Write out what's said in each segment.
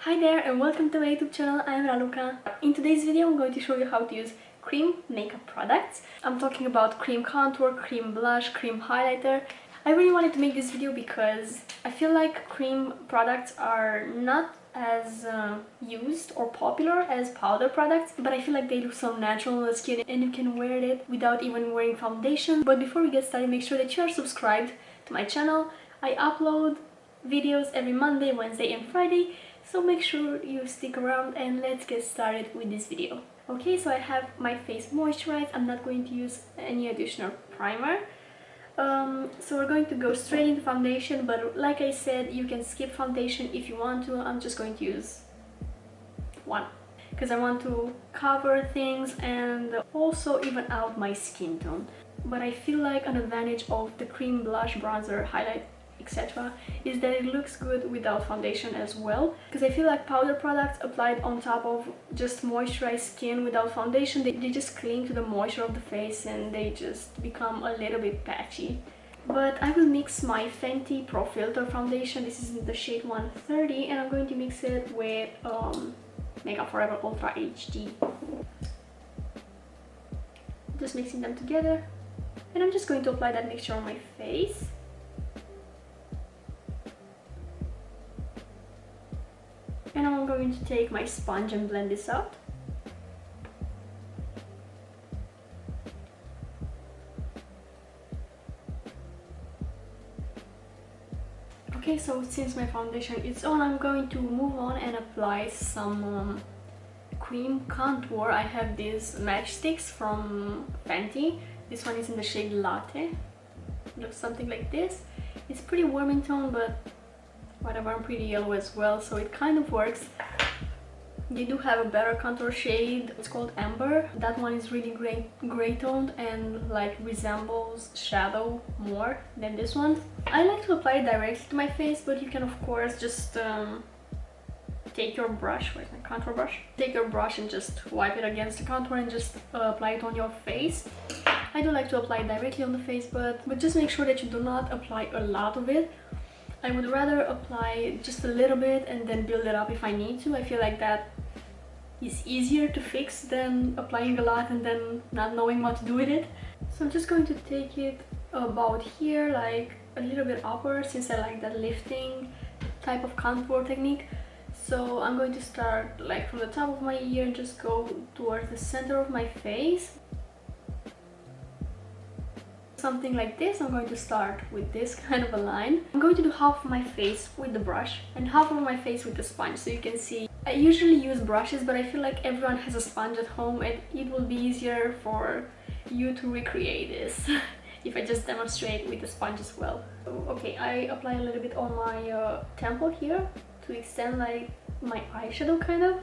Hi there and welcome to my YouTube channel. I am Raluca. In today's video I'm going to show you how to use cream makeup products. I'm talking about cream contour, cream blush, cream highlighter. I really wanted to make this video because I feel like cream products are not as used or popular as powder products, but I feel like they look so natural on the skin and you can wear it without even wearing foundation. But before we get started, make sure that you are subscribed to my channel. I upload videos every Monday, Wednesday and Friday, so make sure you stick around and let's get started with this video. Okay, so I have my face moisturized. I'm not going to use any additional primer. So we're going to go straight into foundation, but like I said, you can skip foundation if you want to. I'm just going to use one because I want to cover things and also even out my skin tone. But I feel like an advantage of the cream blush, bronzer, highlight, etc. is that it looks good without foundation as well, because I feel like powder products applied on top of just moisturized skin without foundation, they just cling to the moisture of the face and they just become a little bit patchy. But I will mix my Fenty Pro Filter foundation. This is in the shade 130 and I'm going to mix it with Makeup Forever Ultra HD. Just mixing them together and I'm just going to apply that mixture on my face. And I'm going to take my sponge and blend this out. Okay, so since my foundation is on, I'm going to move on and apply some cream contour. I have these matchsticks from Fenty. This one is in the shade Latte. It looks something like this. It's pretty warm in tone, but whatever, I'm pretty yellow as well, so it kind of works. They do have a better contour shade. It's called Amber. That one is really gray toned and like resembles shadow more than this one. I like to apply it directly to my face, but you can of course just take your brush. Where's my contour brush? Take your brush and just wipe it against the contour and just apply it on your face. I do like to apply it directly on the face, but just make sure that you do not apply a lot of it. I would rather apply just a little bit and then build it up if I need to. I feel like that is easier to fix than applying a lot and then not knowing what to do with it. So I'm just going to take it about here, like a little bit upward, since I like that lifting type of contour technique. So I'm going to start like from the top of my ear and just go towards the center of my face. Something like this. I'm going to start with this kind of a line. I'm going to do half of my face with the brush and half of my face with the sponge, so you can see. I usually use brushes, but I feel like everyone has a sponge at home and it will be easier for you to recreate this if I just demonstrate with the sponge as well. Okay, I apply a little bit on my temple here to extend like my eyeshadow kind of.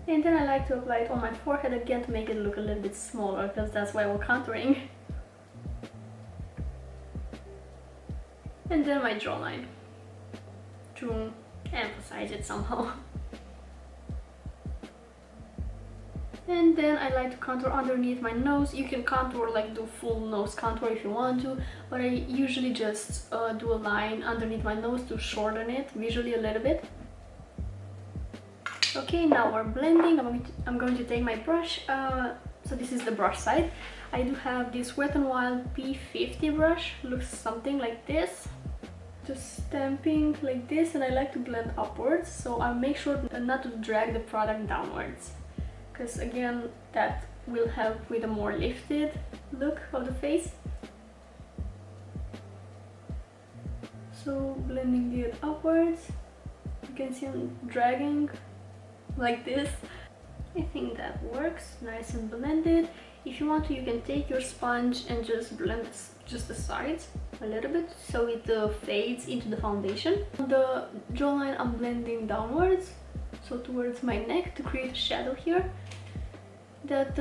And then I like to apply it on my forehead again to make it look a little bit smaller, because that's why we're contouring. And then my jawline to emphasize it somehow. And then I like to contour underneath my nose. You can contour, like do full nose contour if you want to, but I usually just do a line underneath my nose to shorten it visually a little bit. Okay, now we're blending. I'm going to take my brush. So this is the brush side. I do have this Wet n Wild P50 brush. Looks something like this. Just stamping like this, and I like to blend upwards. So I'll make sure not to drag the product downwards, because again, that will help with a more lifted look of the face. So blending it upwards. You can see I'm dragging like this. I think that works, nice and blended. If you want to, you can take your sponge and just blend just the sides a little bit so it fades into the foundation. On the jawline, I'm blending downwards, so towards my neck, to create a shadow here. That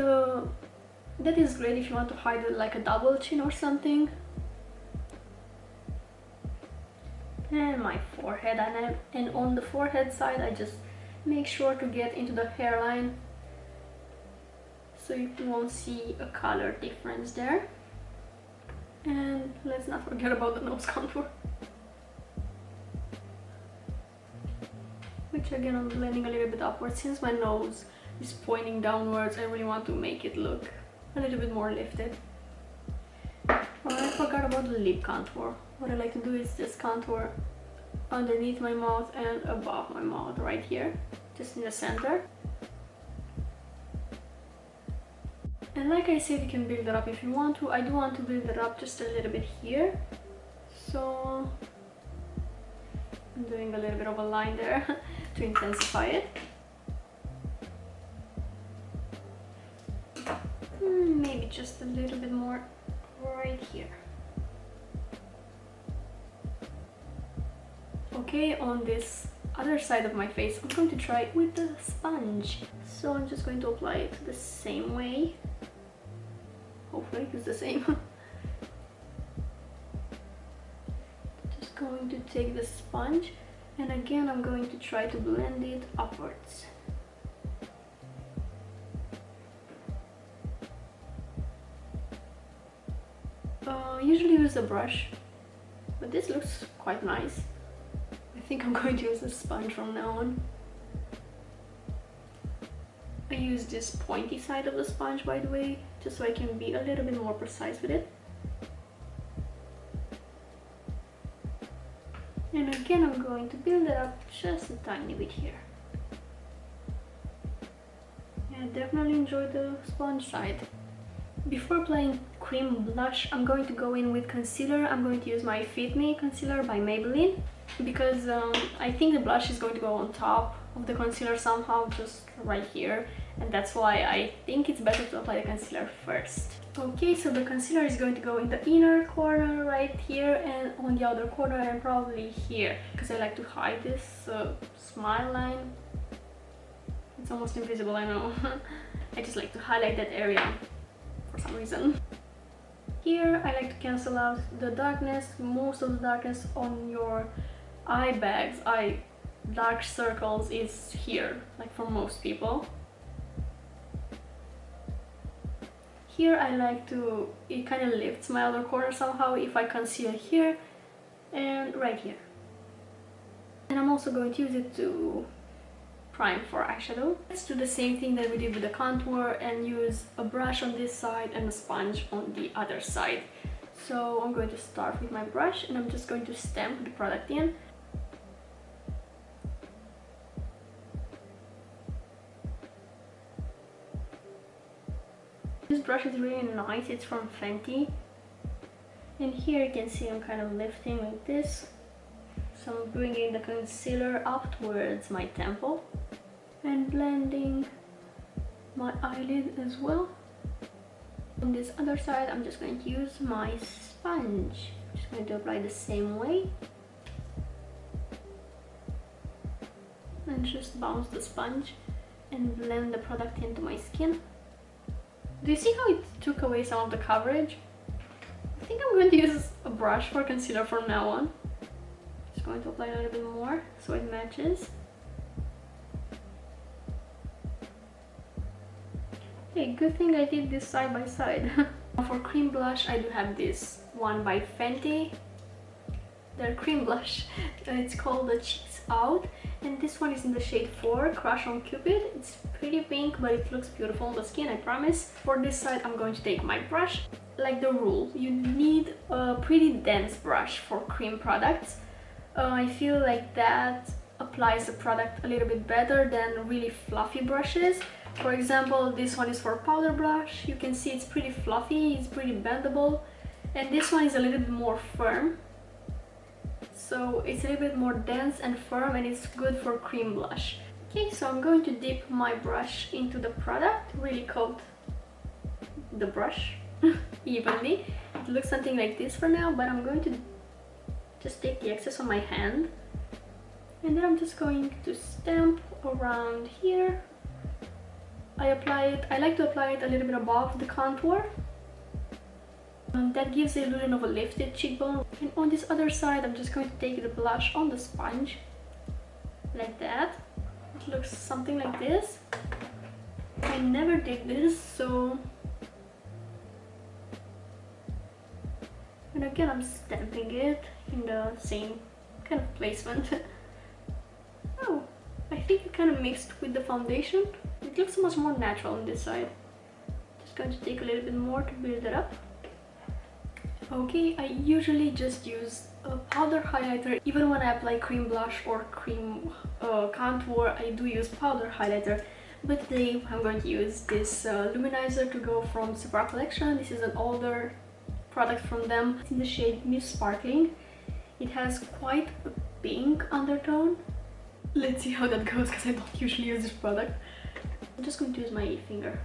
is great if you want to hide it like a double chin or something. And my forehead, and on the forehead side, I just make sure to get into the hairline so you won't see a color difference there. And let's not forget about the nose contour. which again I'm blending a little bit upwards. Since my nose is pointing downwards, I really want to make it look a little bit more lifted. Oh, I forgot about the lip contour. What I like to do is just contour underneath my mouth and above my mouth, right here, just in the center. And like I said, you can build it up if you want to. I do want to build it up just a little bit here, so I'm doing a little bit of a line there to intensify it. Maybe just a little bit more right here. Okay, on this other side of my face, I'm going to try it with the sponge. So I'm just going to apply it the same way. Hopefully it's the same. Just going to take the sponge, and again I'm going to try to blend it upwards. Usually use a brush, but this looks quite nice. I think I'm going to use a sponge from now on. I use this pointy side of the sponge, by the way, just so I can be a little bit more precise with it. And again, I'm going to build it up just a tiny bit here. I definitely enjoy the sponge side. Before applying cream blush, I'm going to go in with concealer. I'm going to use my Fit Me concealer by Maybelline, because I think the blush is going to go on top of the concealer somehow, just right here, and that's why I think it's better to apply the concealer first. Okay, so the concealer is going to go in the inner corner right here, and on the outer corner, and probably here, because I like to hide this smile line. It's almost invisible, I know. I just like to highlight that area for some reason. Here I like to cancel out the darkness, most of the darkness on your eye bags. Dark circles is here, like for most people. Here I like to, it kind of lifts my outer corner somehow if I conceal here and right here. And I'm also going to use it to prime for eyeshadow. Let's do the same thing that we did with the contour and use a brush on this side and a sponge on the other side. So I'm going to start with my brush and I'm just going to stamp the product in. This brush is really nice, it's from Fenty. And here you can see I'm kind of lifting like this. So I'm bringing the concealer up towards my temple and blending my eyelid as well. On this other side, I'm just going to use my sponge. I'm just going to apply the same way. And just bounce the sponge and blend the product into my skin. Do you see how it took away some of the coverage? I think I'm going to use a brush for concealer from now on. Just going to apply a little bit more so it matches. Hey, good thing I did this side by side. For cream blush, I do have this one by Fenty. Their cream blush. It's called the Cheeks Out, and this one is in the shade 4, Crush on Cupid. It's pretty pink, but it looks beautiful on the skin, I promise. For this side, I'm going to take my brush. Like the rule, you need a pretty dense brush for cream products. I feel like that applies the product a little bit better than really fluffy brushes. For example, this one is for powder blush. You can see it's pretty fluffy, it's pretty bendable, and this one is a little bit more firm. So it's a little bit more dense and firm, and it's good for cream blush. Okay, so I'm going to dip my brush into the product, really coat the brush evenly. It looks something like this for now, but I'm going to just take the excess on my hand, and then I'm just going to stamp around here. I like to apply it a little bit above the contour. That gives the illusion of a lifted cheekbone. And on this other side, I'm just going to take the blush on the sponge, like that. It looks something like this. I never did this, so... And again, I'm stamping it in the same kind of placement. Oh, I think it kind of mixed with the foundation. It looks much more natural on this side. Just going to take a little bit more to build it up. Okay, I usually just use a powder highlighter. Even when I apply cream blush or cream contour, I do use powder highlighter. But today I'm going to use this luminizer to go from Sephora Collection. This is an older product from them. It's in the shade Miss Sparkling. It has quite a pink undertone. Let's see how that goes, because I don't usually use this product. I'm just going to use my finger.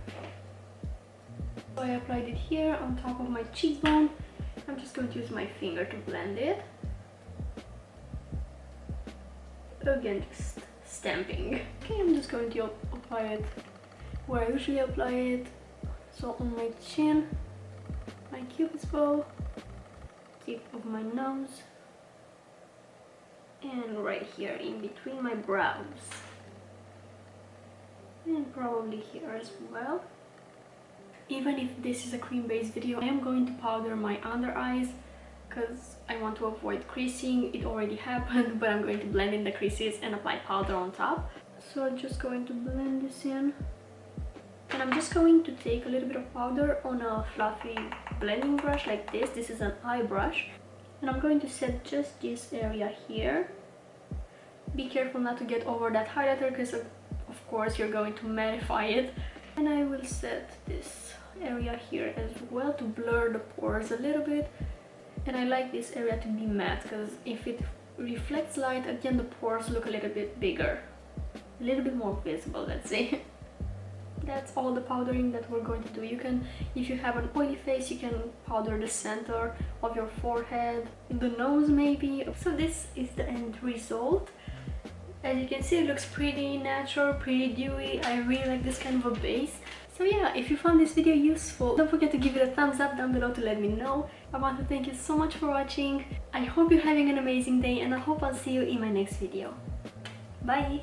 So I applied it here on top of my cheekbone. I'm just going to use my finger to blend it. Again, just stamping. Okay, I'm just going to apply it where I usually apply it. So on my chin, my cupid's bow, tip of my nose, and right here in between my brows. And probably here as well. Even if this is a cream-based video, I am going to powder my under eyes because I want to avoid creasing. It already happened, but I'm going to blend in the creases and apply powder on top. So I'm just going to blend this in. And I'm just going to take a little bit of powder on a fluffy blending brush like this. This is an eye brush. And I'm going to set just this area here. Be careful not to get over that highlighter because of course you're going to mattify it. And I will set this area here as well to blur the pores a little bit. And I like this area to be matte because if it reflects light, again the pores look a little bit bigger, a little bit more visible, let's say. That's all the powdering that we're going to do. You can, if you have an oily face, you can powder the center of your forehead, the nose maybe. So this is the end result. As you can see, it looks pretty natural, pretty dewy. I really like this kind of a base. So yeah, if you found this video useful, don't forget to give it a thumbs up down below to let me know. I want to thank you so much for watching. I hope you're having an amazing day and I hope I'll see you in my next video. Bye!